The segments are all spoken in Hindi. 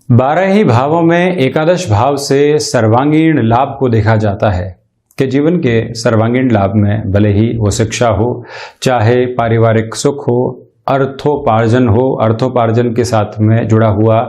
12 ही भावों में एकादश भाव से सर्वांगीण लाभ को देखा जाता है कि जीवन के सर्वांगीण लाभ में भले ही वो शिक्षा हो, चाहे पारिवारिक सुख हो, अर्थोपार्जन हो, अर्थोपार्जन के साथ में जुड़ा हुआ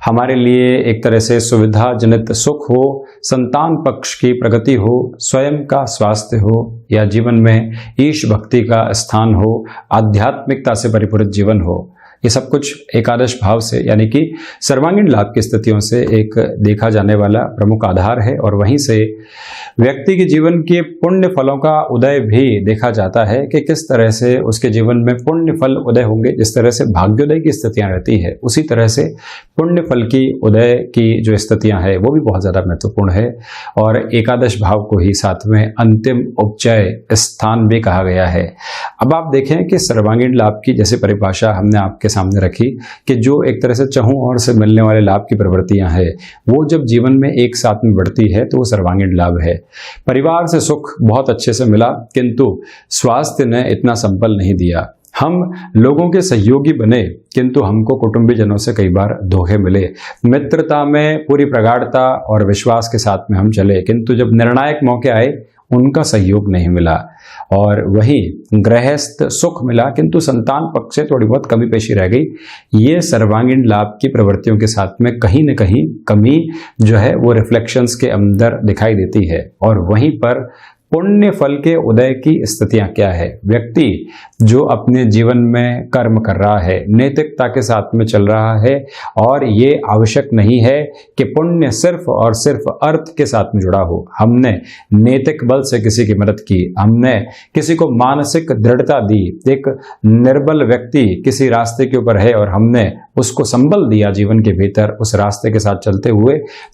हमारे लिए एक तरह से सुविधाजनित सुख हो, संतान पक्ष की प्रगति हो, स्वयं का स्वास्थ्य हो, या जीवन में ईश भक्ति का स्थान हो, आध्यात्मिकता से परिपूरित जीवन हो, ये सब कुछ एकादश भाव से यानी कि सर्वांगीण लाभ की स्थितियों से एक देखा जाने वाला प्रमुख आधार है। और वहीं से व्यक्ति के जीवन के पुण्य फलों का उदय भी देखा जाता है कि किस तरह से उसके जीवन में पुण्य फल उदय होंगे। जिस तरह से भाग्योदय की स्थितियां रहती है, उसी तरह से पुण्य फल की उदय की जो स्थितियां है वो भी बहुत ज़्यादा महत्वपूर्ण है। और एकादश भाव को ही साथ में अंतिम उपचय स्थान भी कहा गया है। अब आप देखें कि सर्वांगीण लाभ की जैसे परिभाषा हमने आपके सामने रखी कि जो एक तरह से चहुं ओर से मिलने वाले लाभ की प्रवृत्तियां हैं, वो जब जीवन में एक साथ में बढ़ती है तो वो सर्वांगीण लाभ है। परिवार से सुख बहुत अच्छे से मिला, किंतु स्वास्थ्य ने इतना संबल नहीं दिया। हम लोगों के सहयोगी बने, किंतु हमको कुटुंबीजनों से कई बार धोखे मिले। मित्रता में पूरी प्रगाढ़ता और विश्वास के साथ में हम चले, किंतु जब निर्णायक मौके आए उनका सहयोग नहीं मिला। और वही गृहस्थ सुख मिला, किंतु संतान पक्ष से थोड़ी बहुत कमी पेशी रह गई। ये सर्वांगीण लाभ की प्रवृत्तियों के साथ में कहीं न कहीं कमी जो है वो रिफ्लेक्शंस के अंदर दिखाई देती है। और वहीं पर पुण्य फल के उदय की स्थितियां क्या है? व्यक्ति जो अपने जीवन में कर्म कर रहा है, नैतिकता के साथ में चल रहा है, और ये आवश्यक नहीं है कि पुण्य सिर्फ और सिर्फ अर्थ के साथ में जुड़ा हो। हमने नैतिक बल से किसी की मदद की, हमने किसी को मानसिक दृढ़ता दी, एक निर्बल व्यक्ति किसी रास्ते के ऊपर है और हमने उसको संबल दिया जीवन के भीतर उस रास्ते के साथ चलते हुए,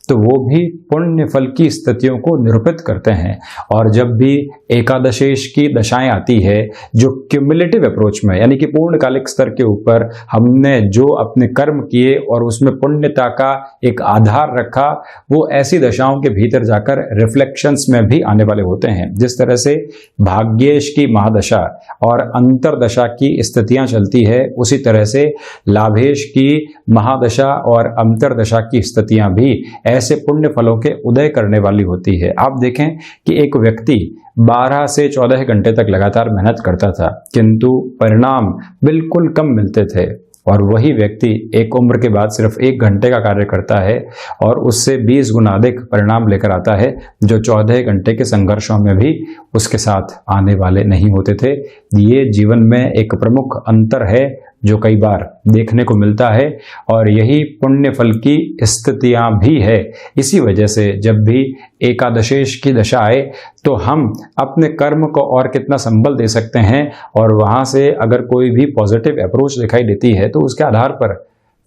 तो वो भी पुण्य फल की स्थितियों को निरूपित करते हैं। और जब भी एकादशेश की दशाएं आती है, जो क्यूमुलेटिव अप्रोच में यानी कि पूर्णकालिक स्तर के ऊपर हमने जो अपने कर्म किए और उसमें पुण्यता का एक आधार रखा, वो ऐसी दशाओं के भीतर जाकर रिफ्लेक्शंस में भी आने वाले होते हैं। जिस तरह से भाग्येश की महादशा और अंतरदशा की स्थितियां चलती है, उसी तरह से लाभेश की महादशा और अंतरदशा की स्थितियां भी ऐसे पुण्य फलों के उदय करने वाली होती है। आप देखें कि एक व्यक्ति 12 से 14 घंटे तक लगातार मेहनत करता था, किंतु परिणाम बिल्कुल कम मिलते थे। और वही व्यक्ति एक उम्र के बाद सिर्फ 1 घंटे का कार्य करता है और उससे 20 गुना अधिक परिणाम लेकर आता है, जो 14 घंटे के संघर्षों में भी उसके साथ आने वाले नहीं होते थे। ये जीवन में एक प्रमुख अंतर है जो कई बार देखने को मिलता है, और यही पुण्य फल की स्थितियां भी है। इसी वजह से जब भी एकादशेश की दशा आए तो हम अपने कर्म को और कितना संबल दे सकते हैं, और वहां से अगर कोई भी पॉजिटिव अप्रोच दिखाई देती है तो उसके आधार पर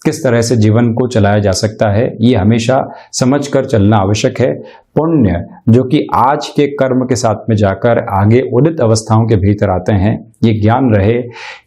किस तरह से जीवन को चलाया जा सकता है, ये हमेशा समझकर चलना आवश्यक है। पुण्य जो कि आज के कर्म के साथ में जाकर आगे उदित अवस्थाओं के भीतर आते हैं, ये ज्ञान रहे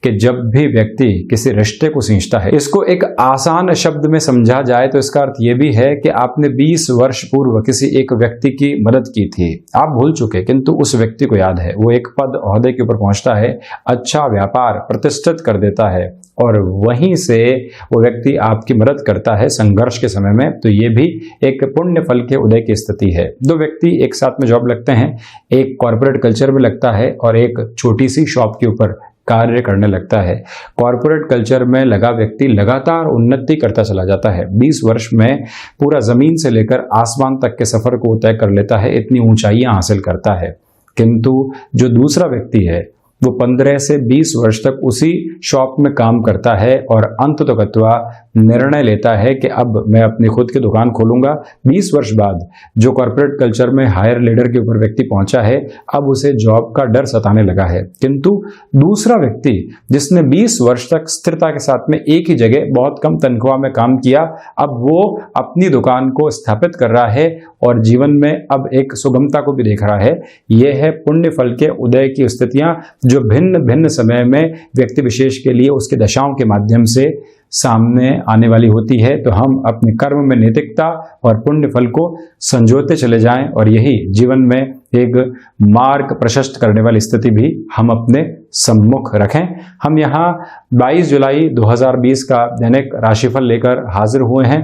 कि जब भी व्यक्ति किसी रिश्ते को सींचता है, इसको एक आसान शब्द में समझा जाए तो इसका अर्थ ये भी है कि आपने 20 वर्ष पूर्व किसी एक व्यक्ति की मदद की थी, आप भूल चुके, किंतु उस व्यक्ति को याद है। वो एक पद ओहदे के ऊपर पहुंचता है, अच्छा व्यापार प्रतिष्ठित कर देता है, और वहीं से वो व्यक्ति आपकी मदद करता है संघर्ष के समय में, तो ये भी एक पुण्य फल के उदय की स्थिति है। 2 व्यक्ति एक साथ में जॉब लगते हैं, एक कॉर्पोरेट कल्चर में लगता है और एक छोटी सी शॉप के ऊपर कार्य करने लगता है। कॉर्पोरेट कल्चर में लगा व्यक्ति लगातार उन्नति करता चला जाता है, 20 वर्ष में पूरा जमीन से लेकर आसमान तक के सफर को तय कर लेता है, इतनी ऊंचाइयां हासिल करता है। किंतु जो दूसरा व्यक्ति है वो 15 से 20 वर्ष तक उसी शॉप में काम करता है और अंततोगत्वा निर्णय लेता है कि अब मैं अपनी खुद की दुकान खोलूंगा। 20 वर्ष बाद जो कॉर्पोरेट कल्चर में हायर लीडर के ऊपर व्यक्ति पहुंचा है, अब उसे जॉब का डर सताने लगा है। किंतु दूसरा व्यक्ति जिसने 20 वर्ष तक स्थिरता के साथ में एक ही जगह बहुत कम तनख्वाह में काम किया, अब वो अपनी दुकान को स्थापित कर रहा है और जीवन में अब एक सुगमता को भी देख रहा है। यह है पुण्य फल के उदय की स्थितियां जो भिन्न भिन्न समय में व्यक्ति विशेष के लिए उसके दशाओं के माध्यम से सामने आने वाली होती है। तो हम अपने कर्म में नैतिकता और पुण्य फल को संजोते चले जाएं, और यही जीवन में एक मार्ग प्रशस्त करने वाली स्थिति भी हम अपने सम्मुख रखें। हम यहाँ 22 जुलाई 2020 का दैनिक राशिफल लेकर हाजिर हुए हैं।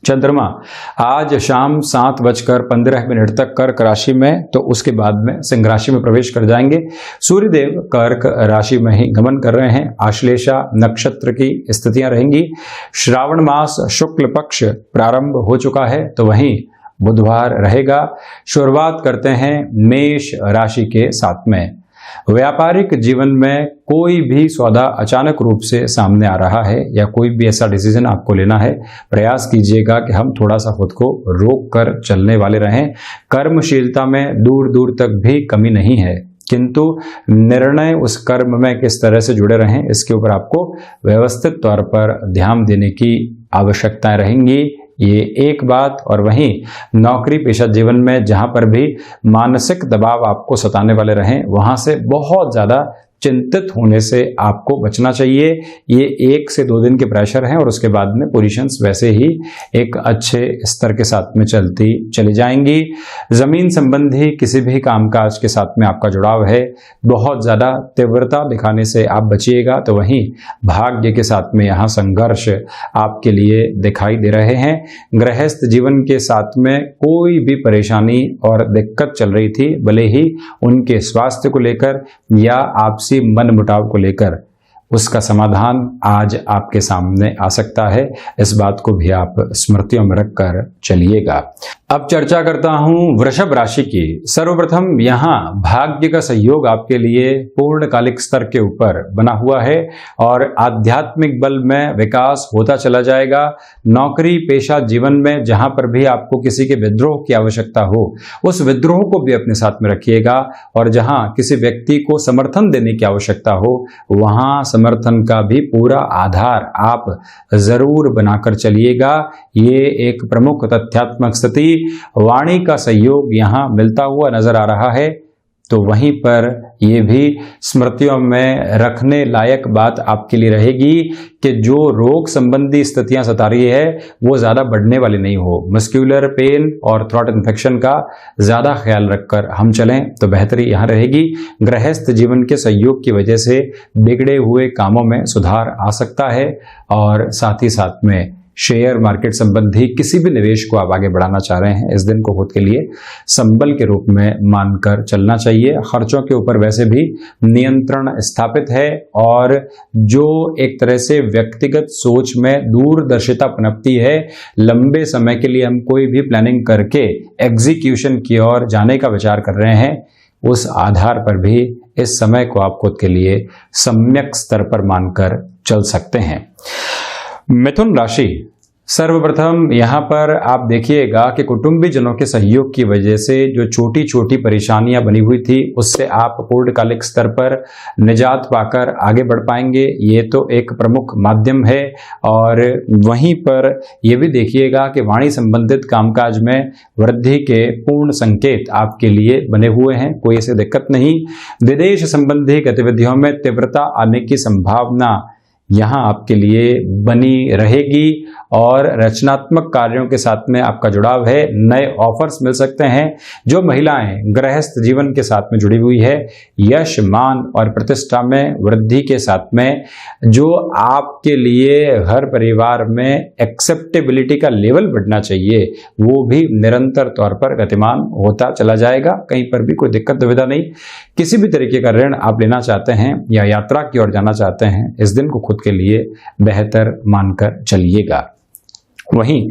चंद्रमा आज शाम 7:15 तक कर्क राशि में, तो उसके बाद में सिंह राशि में प्रवेश कर जाएंगे। सूर्यदेव कर्क राशि में ही गमन कर रहे हैं। आश्लेषा नक्षत्र की स्थितियां रहेंगी। श्रावण मास शुक्ल पक्ष प्रारंभ हो चुका है, तो वहीं बुधवार रहेगा। शुरुआत करते हैं मेष राशि के साथ में। व्यापारिक जीवन में कोई भी सौदा अचानक रूप से सामने आ रहा है या कोई भी ऐसा डिसीजन आपको लेना है, प्रयास कीजिएगा कि हम थोड़ा सा खुद को रोक कर चलने वाले रहें। कर्मशीलता में दूर दूर तक भी कमी नहीं है, किंतु निर्णय उस कर्म में किस तरह से जुड़े रहें, इसके ऊपर आपको व्यवस्थित तौर पर ध्यान देने की आवश्यकताएं रहेंगी। ये एक बात। और वहीं नौकरी पेशा जीवन में जहां पर भी मानसिक दबाव आपको सताने वाले रहें, वहां से बहुत ज़्यादा चिंतित होने से आपको बचना चाहिए। ये 1 से 2 दिन के प्रेशर हैं और उसके बाद में पोजीशंस वैसे ही एक अच्छे स्तर के साथ में चलती चली जाएंगी। जमीन संबंधी किसी भी कामकाज के साथ में आपका जुड़ाव है, बहुत ज़्यादा तीव्रता दिखाने से आप बचिएगा। तो वहीं भाग्य के साथ में यहाँ संघर्ष आपके लिए दिखाई दे रहे हैं। गृहस्थ जीवन के साथ में कोई भी परेशानी और दिक्कत चल रही थी, भले ही उनके स्वास्थ्य को लेकर या आपसी मन मुटाव को लेकर, उसका समाधान आज आपके सामने आ सकता है। इस बात को भी आप स्मृतियों में रखकर चलिएगा। अब चर्चा करता हूं वृषभ राशि की। सर्वप्रथम यहां भाग्य का सहयोग आपके लिए पूर्णकालिक स्तर के ऊपर बना हुआ है और आध्यात्मिक बल में विकास होता चला जाएगा। नौकरी पेशा जीवन में जहां पर भी आपको किसी के विद्रोह की आवश्यकता हो, उस विद्रोह को भी अपने साथ में रखिएगा। और जहां किसी व्यक्ति को समर्थन देने की आवश्यकता हो, वहां समर्थन का भी पूरा आधार आप जरूर बनाकर चलिएगा। ये एक प्रमुख तथ्यात्मक स्थिति, वाणी का सहयोग यहां मिलता हुआ नजर आ रहा है। तो वहीं पर ये भी स्मृतियों में रखने लायक बात आपके लिए रहेगी कि जो रोग संबंधी स्थितियां सता रही है वो ज़्यादा बढ़ने वाली नहीं हो। मस्क्यूलर पेन और थ्रोट इन्फेक्शन का ज़्यादा ख्याल रखकर हम चलें तो बेहतरी यहाँ रहेगी। गृहस्थ जीवन के सहयोग की वजह से बिगड़े हुए कामों में सुधार आ सकता है और साथ ही साथ में शेयर मार्केट संबंधी किसी भी निवेश को आप आगे बढ़ाना चाह रहे हैं, इस दिन को खुद के लिए संबल के रूप में मानकर चलना चाहिए। खर्चों के ऊपर वैसे भी नियंत्रण स्थापित है और जो एक तरह से व्यक्तिगत सोच में दूरदर्शिता पनपती है, लंबे समय के लिए हम कोई भी प्लानिंग करके एग्जीक्यूशन की ओर जाने का विचार कर रहे हैं, उस आधार पर भी इस समय को आप खुद के लिए सम्यक स्तर पर मानकर चल सकते हैं। मिथुन राशि, सर्वप्रथम यहाँ पर आप देखिएगा कि कुटुंबीजनों के सहयोग की वजह से जो छोटी छोटी परेशानियां बनी हुई थी, उससे आप पूर्णकालिक स्तर पर निजात पाकर आगे बढ़ पाएंगे। ये तो एक प्रमुख माध्यम है। और वहीं पर यह भी देखिएगा कि वाणी संबंधित कामकाज में वृद्धि के पूर्ण संकेत आपके लिए बने हुए हैं, कोई ऐसी दिक्कत नहीं। विदेश संबंधी गतिविधियों में तीव्रता आने की संभावना यहाँ आपके लिए बनी रहेगी और रचनात्मक कार्यों के साथ में आपका जुड़ाव है। नए ऑफर्स मिल सकते हैं। जो महिलाएं गृहस्थ जीवन के साथ में जुड़ी हुई है, यश मान और प्रतिष्ठा में वृद्धि के साथ में जो आपके लिए घर परिवार में एक्सेप्टेबिलिटी का लेवल बढ़ना चाहिए, वो भी निरंतर तौर पर गतिमान होता चला जाएगा। कहीं पर भी कोई दिक्कत दुविधा नहीं। किसी भी तरीके का ऋण आप लेना चाहते हैं या यात्रा की ओर जाना चाहते हैं, इस दिन को खुद के लिए बेहतर मानकर चलिएगा। वहीं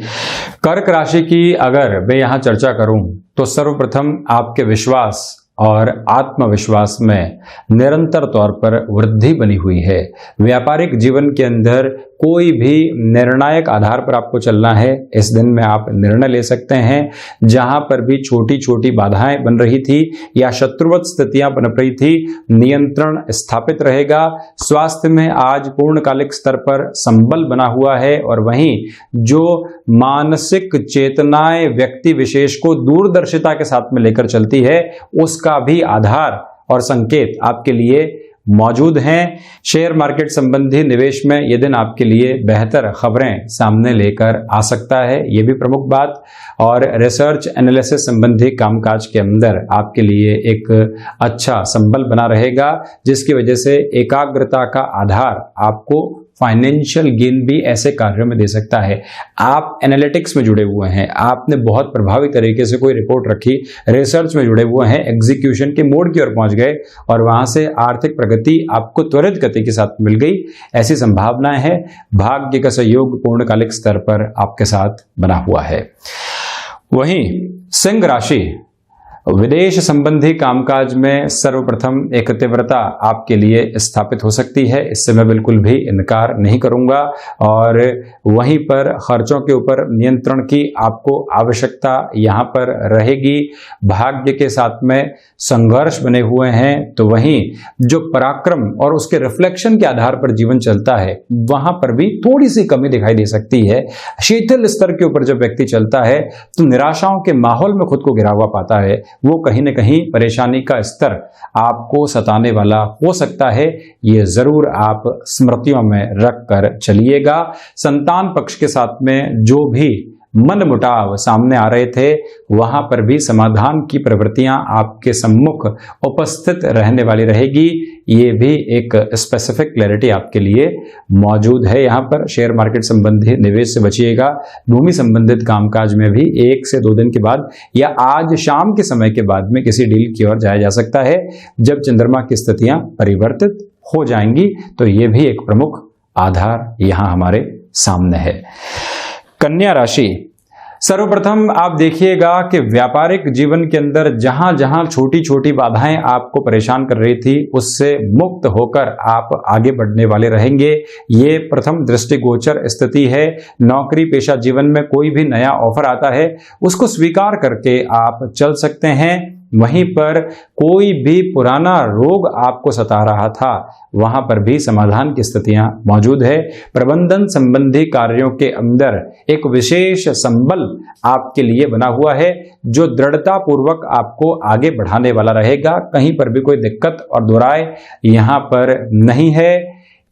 कर्क राशि की अगर मैं यहां चर्चा करूं तो सर्वप्रथम आपके विश्वास और आत्मविश्वास में निरंतर तौर पर वृद्धि बनी हुई है। व्यापारिक जीवन के अंदर कोई भी निर्णायक आधार पर आपको चलना है, इस दिन में आप निर्णय ले सकते हैं। जहां पर भी छोटी छोटी बाधाएं बन रही थी या शत्रुवत स्थितियां बन रही थी, नियंत्रण स्थापित रहेगा। स्वास्थ्य में आज पूर्णकालिक स्तर पर संबल बना हुआ है और वहीं जो मानसिक चेतनाएं व्यक्ति विशेष को दूरदर्शिता के साथ में लेकर चलती है, उसका भी आधार और संकेत आपके लिए मौजूद हैं। शेयर मार्केट संबंधी निवेश में यह दिन आपके लिए बेहतर खबरें सामने लेकर आ सकता है, ये भी प्रमुख बात। और रिसर्च एनालिसिस संबंधी कामकाज के अंदर आपके लिए एक अच्छा संबल बना रहेगा, जिसकी वजह से एकाग्रता का आधार आपको फाइनेंशियल गेन भी ऐसे कार्यों में दे सकता है। आप एनालिटिक्स में जुड़े हुए हैं, आपने बहुत प्रभावी तरीके से कोई रिपोर्ट रखी, रिसर्च में जुड़े हुए हैं, एग्जीक्यूशन के मोड की ओर पहुंच गए और वहां से आर्थिक प्रगति आपको त्वरित गति के साथ मिल गई, ऐसी संभावनाएं हैं। भाग्य का सहयोग पूर्णकालिक स्तर पर आपके साथ बना हुआ है। वहीं सिंह राशि, विदेश संबंधी कामकाज में सर्वप्रथम एक तीव्रता आपके लिए स्थापित हो सकती है, इससे मैं बिल्कुल भी इनकार नहीं करूंगा। और वहीं पर खर्चों के ऊपर नियंत्रण की आपको आवश्यकता यहां पर रहेगी। भाग्य के साथ में संघर्ष बने हुए हैं, तो वहीं जो पराक्रम और उसके रिफ्लेक्शन के आधार पर जीवन चलता है वहां पर भी थोड़ी सी कमी दिखाई दे सकती है। शीतल स्तर के ऊपर जब व्यक्ति चलता है तो निराशाओं के माहौल में खुद को गिरा हुआ पाता है, वो कहीं न कहीं परेशानी का स्तर आपको सताने वाला हो सकता है। ये जरूर आप स्मृतियों में रख कर चलिएगा। संतान पक्ष के साथ में जो भी मनमुटाव सामने आ रहे थे वहां पर भी समाधान की प्रवृत्तियां आपके सम्मुख उपस्थित रहने वाली रहेगी। ये भी एक स्पेसिफिक क्लैरिटी आपके लिए मौजूद है। यहाँ पर शेयर मार्केट संबंधी निवेश से बचिएगा। भूमि संबंधित कामकाज में भी 1 से 2 दिन के बाद या आज शाम के समय के बाद में किसी डील की ओर जाया जा सकता है जब चंद्रमा की स्थितियां परिवर्तित हो जाएंगी। तो ये भी एक प्रमुख आधार यहाँ हमारे सामने है। कन्या राशि, सर्वप्रथम आप देखिएगा कि व्यापारिक जीवन के अंदर जहां जहां छोटी छोटी बाधाएं आपको परेशान कर रही थी उससे मुक्त होकर आप आगे बढ़ने वाले रहेंगे। ये प्रथम दृष्टिगोचर स्थिति है। नौकरी पेशा जीवन में कोई भी नया ऑफर आता है उसको स्वीकार करके आप चल सकते हैं। वहीं पर कोई भी पुराना रोग आपको सता रहा था वहां पर भी समाधान की स्थितियां मौजूद है। प्रबंधन संबंधी कार्यों के अंदर एक विशेष संबल आपके लिए बना हुआ है जो दृढ़ता पूर्वक आपको आगे बढ़ाने वाला रहेगा। कहीं पर भी कोई दिक्कत और दुराय यहां पर नहीं है।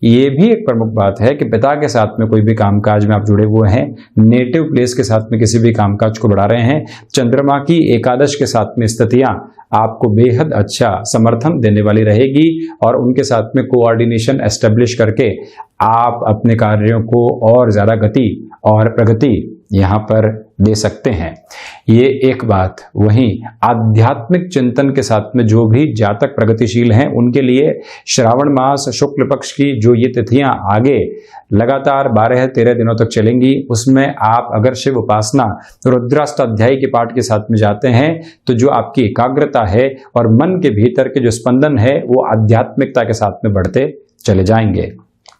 ये भी एक प्रमुख बात है कि पिता के साथ में कोई भी कामकाज में आप जुड़े हुए हैं, नेटिव प्लेस के साथ में किसी भी कामकाज को बढ़ा रहे हैं, चंद्रमा की एकादश के साथ में स्थितियां आपको बेहद अच्छा समर्थन देने वाली रहेगी और उनके साथ में कोऑर्डिनेशन एस्टेब्लिश करके आप अपने कार्यों को और ज्यादा गति और प्रगति यहाँ पर दे सकते हैं। ये एक बात। वहीं आध्यात्मिक चिंतन के साथ में जो भी जातक प्रगतिशील हैं उनके लिए श्रावण मास शुक्ल पक्ष की जो ये तिथियां आगे लगातार 12-13 दिनों तक चलेंगी, उसमें आप अगर शिव उपासना रुद्राष्टाध्यायी के पाठ के साथ में जाते हैं तो जो आपकी एकाग्रता है और मन के भीतर के जो स्पंदन है वो आध्यात्मिकता के साथ में बढ़ते चले जाएंगे।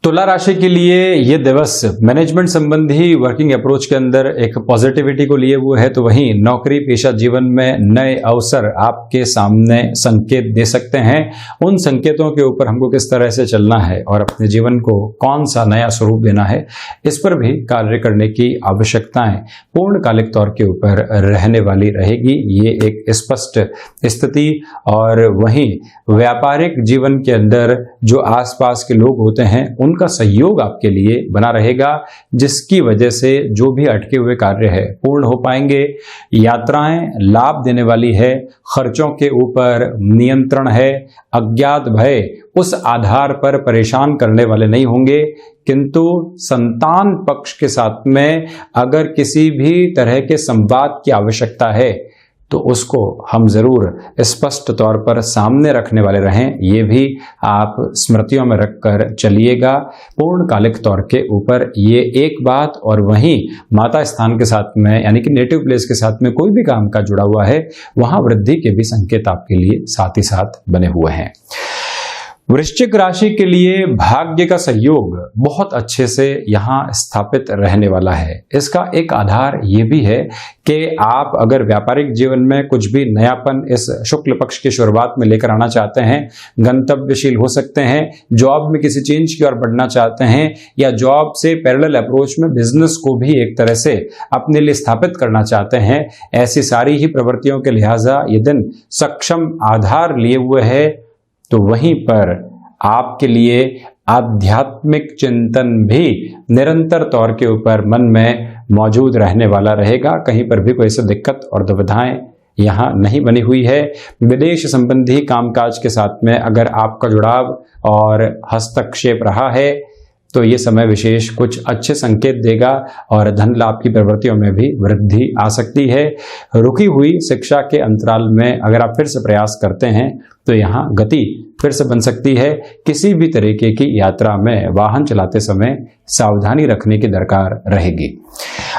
तुला राशि के लिए ये दिवस मैनेजमेंट संबंधी वर्किंग अप्रोच के अंदर एक पॉजिटिविटी को लिए हुए है, तो वहीं नौकरी पेशा जीवन में नए अवसर आपके सामने संकेत दे सकते हैं। उन संकेतों के ऊपर हमको किस तरह से चलना है और अपने जीवन को कौन सा नया स्वरूप देना है, इस पर भी कार्य करने की आवश्यकताएं पूर्णकालिक तौर के ऊपर रहने वाली रहेगी। ये एक स्पष्ट स्थिति। और वहीं व्यापारिक जीवन के अंदर जो आसपास के लोग होते हैं उनका सहयोग आपके लिए बना रहेगा, जिसकी वजह से जो भी अटके हुए कार्य है पूर्ण हो पाएंगे। यात्राएं लाभ देने वाली है, खर्चों के ऊपर नियंत्रण है, अज्ञात भय उस आधार पर परेशान करने वाले नहीं होंगे। किंतु संतान पक्ष के साथ में अगर किसी भी तरह के संवाद की आवश्यकता है तो उसको हम जरूर स्पष्ट तौर पर सामने रखने वाले रहें। ये भी आप स्मृतियों में रखकर चलिएगा पूर्णकालिक तौर के ऊपर। ये एक बात। और वहीं माता स्थान के साथ में यानी कि नेटिव प्लेस के साथ में कोई भी काम का जुड़ा हुआ है वहां वृद्धि के भी संकेत आपके लिए साथ ही साथ बने हुए हैं। वृश्चिक राशि के लिए भाग्य का सहयोग बहुत अच्छे से यहाँ स्थापित रहने वाला है। इसका एक आधार ये भी है कि आप अगर व्यापारिक जीवन में कुछ भी नयापन इस शुक्ल पक्ष की शुरुआत में लेकर आना चाहते हैं, गंतव्यशील हो सकते हैं, जॉब में किसी चेंज की ओर बढ़ना चाहते हैं या जॉब से पैरेलल अप्रोच में बिजनेस को भी एक तरह से अपने लिए स्थापित करना चाहते हैं, ऐसी सारी ही प्रवृत्तियों के लिहाजा ये दिन सक्षम आधार लिए हुए है। तो वहीं पर आपके लिए आध्यात्मिक चिंतन भी निरंतर तौर के ऊपर मन में मौजूद रहने वाला रहेगा। कहीं पर भी कोई सी दिक्कत और दुविधाएं यहाँ नहीं बनी हुई है। विदेश संबंधी कामकाज के साथ में अगर आपका जुड़ाव और हस्तक्षेप रहा है तो ये समय विशेष कुछ अच्छे संकेत देगा और धन लाभ की प्रवृत्तियों में भी वृद्धि आ सकती है। रुकी हुई शिक्षा के अंतराल में अगर आप फिर से प्रयास करते हैं तो यहाँ गति फिर से बन सकती है। किसी भी तरीके की यात्रा में वाहन चलाते समय सावधानी रखने की दरकार रहेगी।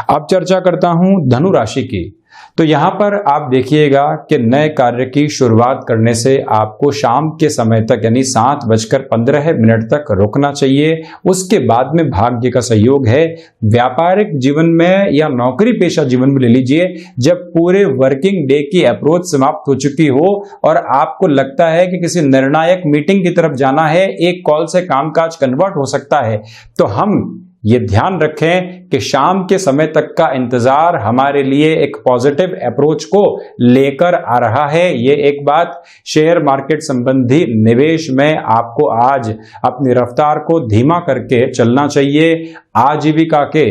अब चर्चा करता हूं धनु राशि की। तो यहाँ पर आप देखिएगा कि नए कार्य की शुरुआत करने से आपको शाम के समय तक यानी 7:15 तक रुकना चाहिए। उसके बाद में भाग्य का सहयोग है। व्यापारिक जीवन में या नौकरी पेशा जीवन में ले लीजिए, जब पूरे वर्किंग डे की अप्रोच समाप्त हो चुकी हो और आपको लगता है कि किसी निर्णायक मीटिंग की तरफ जाना है, एक कॉल से कामकाज कन्वर्ट हो सकता है, तो हम ये ध्यान रखें कि शाम के समय तक का इंतजार हमारे लिए एक पॉजिटिव अप्रोच को लेकर आ रहा है। ये एक बात। शेयर मार्केट संबंधी निवेश में आपको आज अपनी रफ्तार को धीमा करके चलना चाहिए। आजीविका के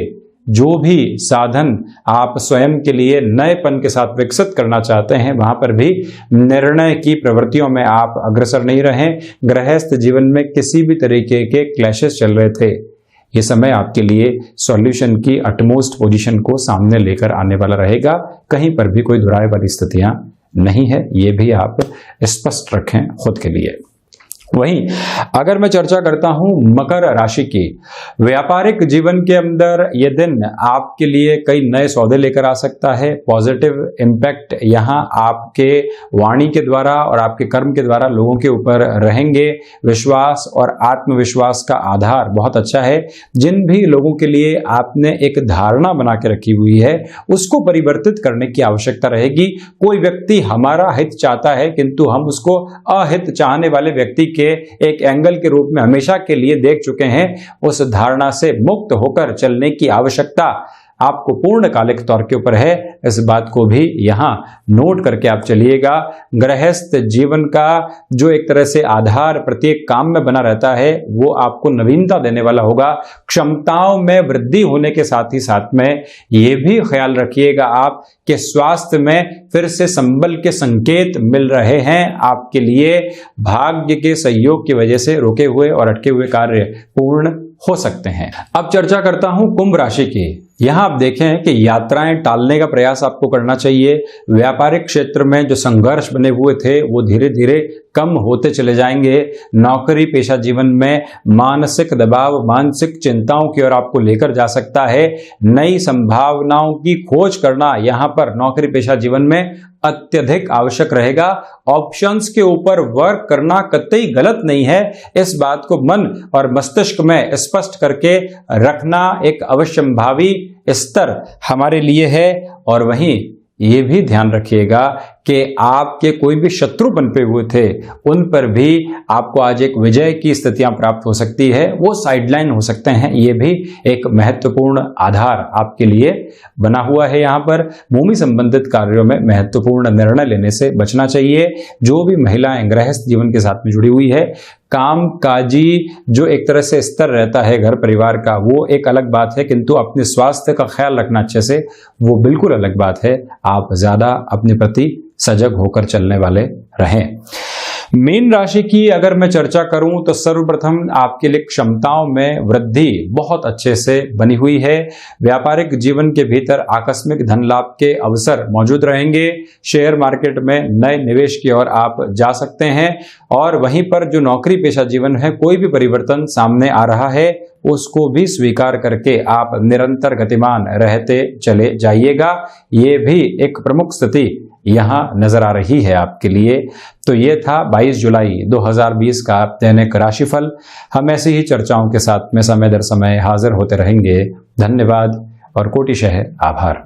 जो भी साधन आप स्वयं के लिए नएपन के साथ विकसित करना चाहते हैं, वहां पर भी निर्णय की प्रवृत्तियों में आप अग्रसर नहीं रहें। गृहस्थ जीवन में किसी भी तरीके के क्लैशेस चल रहे थे, ये समय आपके लिए सॉल्यूशन की अटमोस्ट पोजीशन को सामने लेकर आने वाला रहेगा। कहीं पर भी कोई दुराए वाली स्थितियां नहीं है, ये भी आप स्पष्ट रखें खुद के लिए। वहीं अगर मैं चर्चा करता हूं मकर राशि की, व्यापारिक जीवन के अंदर यह दिन आपके लिए कई नए सौदे लेकर आ सकता है। पॉजिटिव इम्पैक्ट यहां आपके वाणी के द्वारा और आपके कर्म के द्वारा लोगों के ऊपर रहेंगे। विश्वास और आत्मविश्वास का आधार बहुत अच्छा है। जिन भी लोगों के लिए आपने एक धारणा बना के रखी हुई है, उसको परिवर्तित करने की आवश्यकता रहेगी। कोई व्यक्ति हमारा हित चाहता है किंतु हम उसको अहित चाहने वाले व्यक्ति के एक एंगल के रूप में हमेशा के लिए देख चुके हैं। उस धारणा से मुक्त होकर चलने की आवश्यकता आपको पूर्णकालिक तौर के ऊपर है। इस बात को भी यहां नोट करके आप चलिएगा। गृहस्थ जीवन का जो एक तरह से आधार प्रत्येक काम में बना रहता है, वो आपको नवीनता देने वाला होगा। क्षमताओं में वृद्धि होने के साथ ही साथ में ये भी ख्याल रखिएगा आप कि स्वास्थ्य में फिर से संबल के संकेत मिल रहे हैं आपके लिए। भाग्य के सहयोग की वजह से रुके हुए और अटके हुए कार्य पूर्ण हो सकते हैं। अब चर्चा करता हूं कुंभ राशि की। यहां आप देखें कि यात्राएं टालने का प्रयास आपको करना चाहिए। व्यापारिक क्षेत्र में जो संघर्ष बने हुए थे वो धीरे धीरे कम होते चले जाएंगे। नौकरी पेशा जीवन में मानसिक दबाव, मानसिक चिंताओं की ओर आपको लेकर जा सकता है। नई संभावनाओं की खोज करना यहां पर नौकरी पेशा जीवन में अत्यधिक आवश्यक रहेगा। ऑप्शंस के ऊपर वर्क करना कतई गलत नहीं है। इस बात को मन और मस्तिष्क में स्पष्ट करके रखना एक अवश्यंभावी स्तर हमारे लिए है। और वहीं ये भी ध्यान रखिएगा कि आपके कोई भी शत्रु बनपे हुए थे, उन पर भी आपको आज एक विजय की स्थितियां प्राप्त हो सकती है। वो साइडलाइन हो सकते हैं। ये भी एक महत्वपूर्ण आधार आपके लिए बना हुआ है। यहाँ पर भूमि संबंधित कार्यों में महत्वपूर्ण निर्णय लेने से बचना चाहिए। जो भी महिलाएं गृहस्थ जीवन के साथ में जुड़ी हुई है, कामकाजी जो एक तरह से स्तर रहता है घर परिवार का, वो एक अलग बात है, किंतु अपने स्वास्थ्य का ख्याल रखना अच्छे से, वो बिल्कुल अलग बात है। आप ज्यादा अपने प्रति सजग होकर चलने वाले रहें। मीन राशि की अगर मैं चर्चा करूं तो सर्वप्रथम आपके लिए क्षमताओं में वृद्धि बहुत अच्छे से बनी हुई है। व्यापारिक जीवन के भीतर आकस्मिक धन लाभ के अवसर मौजूद रहेंगे। शेयर मार्केट में नए निवेश की ओर आप जा सकते हैं। और वहीं पर जो नौकरी पेशा जीवन है, कोई भी परिवर्तन सामने आ रहा है, उसको भी स्वीकार करके आप निरंतर गतिमान रहते चले जाइएगा। ये भी एक प्रमुख स्थिति यहां नजर आ रही है आपके लिए। तो ये था 22 जुलाई 2020 का दैनिक राशिफल। हम ऐसी ही चर्चाओं के साथ में समय दर समय हाजिर होते रहेंगे। धन्यवाद और कोटिशः आभार।